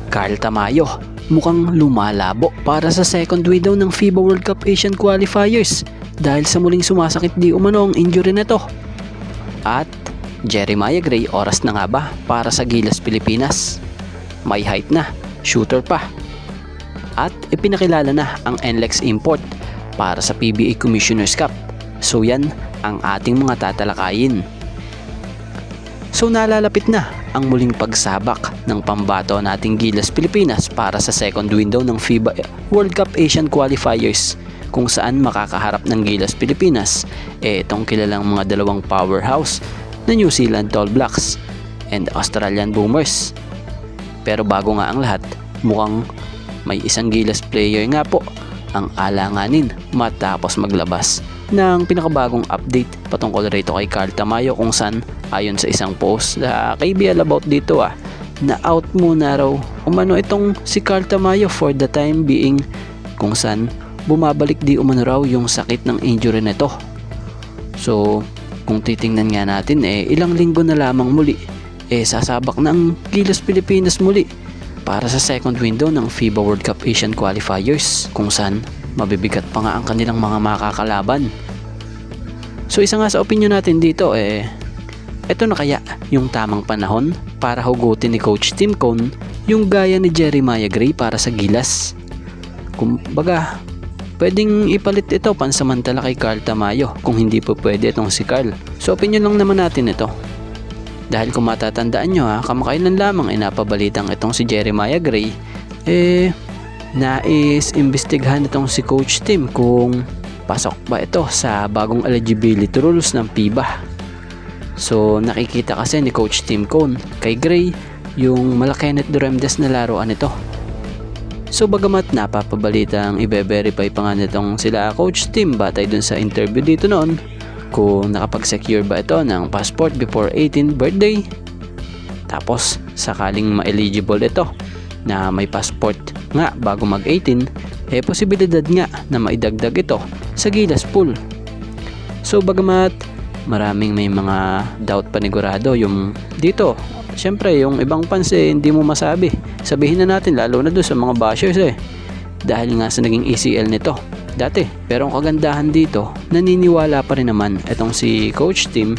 Carl Tamayo mukhang lumalabo para sa second window ng FIBA World Cup Asian Qualifiers dahil sa muling sumasakit di umano ang injury nito. At Jeremiah Gray, oras na nga ba para sa Gilas Pilipinas? May height na, shooter pa. At ipinakilala na ang NLEX import para sa PBA Commissioner's Cup. So yan ang ating mga tatalakayin. So nalalapit na ang muling pagsabak ng pambato nating Gilas Pilipinas para sa second window ng FIBA World Cup Asian Qualifiers, kung saan makakaharap ng Gilas Pilipinas itong kilalang mga dalawang powerhouse na New Zealand Tall Blacks and Australian Boomers. Pero bago nga ang lahat, mukhang may isang Gilas player nga po ang alanganin matapos maglabas ng pinakabagong update patungkol rito kay Carl Tamayo, kung saan ayon sa isang post na KBL about dito na out muna raw umano itong si Carl Tamayo for the time being, kung saan bumabalik di umano raw yung sakit ng injury nito. So kung titingnan nga natin ilang linggo na lamang muli sasabak ng Gilas Pilipinas muli para sa second window ng FIBA World Cup Asian Qualifiers, kung saan mabibigat pa nga ang kanilang mga makakalaban. So isa nga sa opinion natin dito eto na kaya yung tamang panahon para hugutin ni Coach Tim Cone yung gaya ni Jeremiah Gray para sa Gilas. Kumbaga, pwedeng ipalit ito pansamantala kay Carl Tamayo kung hindi po pwede itong si Carl. So opinion lang naman natin ito. Dahil kung matatandaan nyo kamakailan lamang napabalitang itong si Jeremiah Gray nais imbestigahan itong si Coach Tim kung pasok ba ito sa bagong eligibility rules ng FIBA. So nakikita kasi ni Coach Tim Cone kay Gray yung Malakenet Duremdes na laruan nito. So bagamat napapabalitang i-verify pa nga nitong sila Coach Tim batay dun sa interview dito noon kung nakapag-secure ba ito ng passport before 18th birthday, tapos sakaling ma-eligible ito na may passport nga bago mag-18, posibilidad nga na maidagdag ito sa Gilas pool. So bagamat maraming may mga doubt panigurado yung dito, syempre yung ibang fans hindi mo masabi, sabihin na natin lalo na doon sa mga bashers dahil nga sa naging ACL nito dati. Pero ang kagandahan dito, naniniwala pa rin naman itong si Coach Tim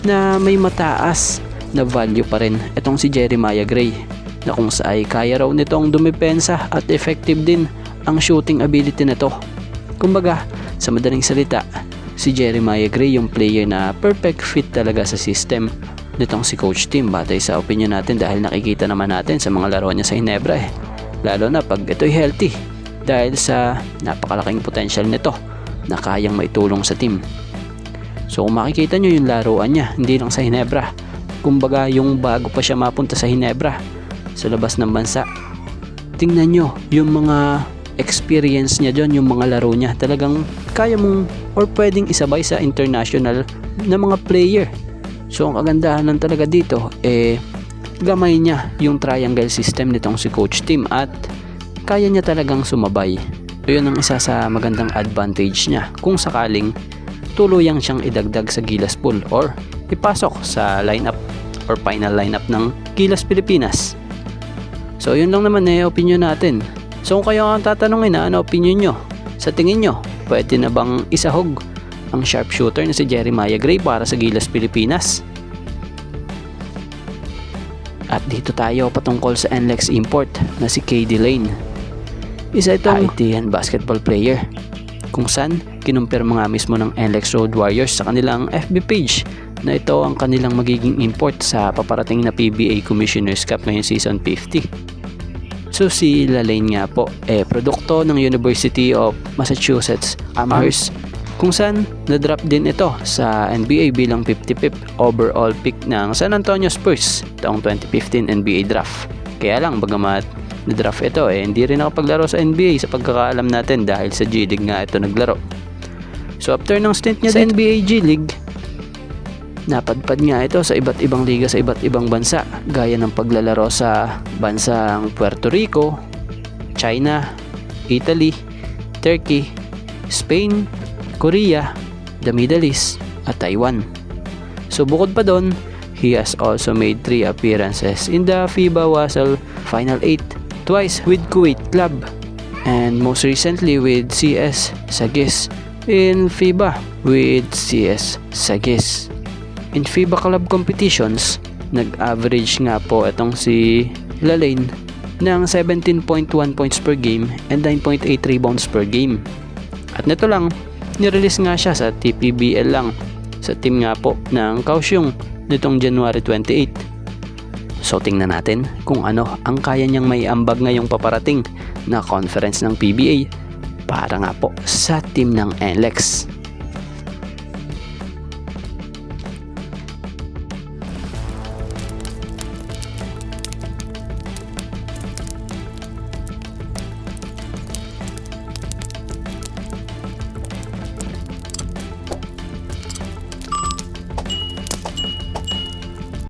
na may mataas na value pa rin itong si Jeremiah Gray, na kung saan kaya raw nitong dumepensa at effective din ang shooting ability nito. Kumbaga, sa madaling salita, si Jeremiah Gray yung player na perfect fit talaga sa system nitong si Coach Tim batay sa opinion natin, dahil nakikita naman natin sa mga laro niya sa Ginebra lalo na pag ito'y healthy, dahil sa napakalaking potential nito na kayang maitulong sa team. So kung makikita nyo yung laruan niya, hindi lang sa Ginebra, kumbaga yung bago pa siya mapunta sa Ginebra, sa labas ng bansa, tingnan nyo yung mga experience niya dyan, yung mga laro niya, talagang kaya mong or pwedeng isabay sa international na mga player. So ang kagandahan lang talaga dito gamay niya yung triangle system nitong si Coach Tim at kaya niya talagang sumabay. So yun ang isa sa magandang advantage niya kung sakaling tuluyang siyang idagdag sa Gilas pool or ipasok sa lineup or final lineup ng Gilas Pilipinas. So yun lang naman opinion natin. So kung kayo ang tatanungin ano opinion nyo, sa tingin nyo pwede na bang isahog ang sharpshooter na si Jeremiah Gray para sa Gilas Pilipinas? At dito tayo patungkol sa NLEX import na si KD Lane. Isa itong Haitian basketball player kung saan kinumpirma nga mismo ng NLEX Road Warriors sa kanilang FB page na ito ang kanilang magiging import sa paparating na PBA Commissioner's Cup ngayong season 50. So si Lane nga po produkto ng University of Massachusetts Amherst, kung saan na-drop din ito sa NBA bilang 55th overall pick ng San Antonio Spurs taong 2015 NBA draft. Kaya lang bagamat na-draft ito hindi rin nakapaglaro sa NBA sa pagkakaalam natin dahil sa G League nga ito naglaro. So after ng stint niya sa NBA G League, napadpad nga ito sa iba't ibang liga sa iba't ibang bansa, gaya ng paglalaro sa bansang Puerto Rico, China, Italy, Turkey, Spain, Korea, the Middle East at Taiwan. So bukod pa doon, he has also made 3 appearances in the FIBA WASL Final 8 twice with Kuwait Club, and most recently with CS Sagis. In FIBA with CS Sagis. In FIBA club competitions, nag-average nga po itong si Lalane ng 17.1 points per game and 9.8 rebounds per game. At nito lang, nirelease nga siya sa TPBL lang sa team nga po ng Kaohsiung nitong January 28. So tingnan natin kung ano ang kaya niyang may ambag ngayong paparating na conference ng PBA para nga po sa team ng NLEX.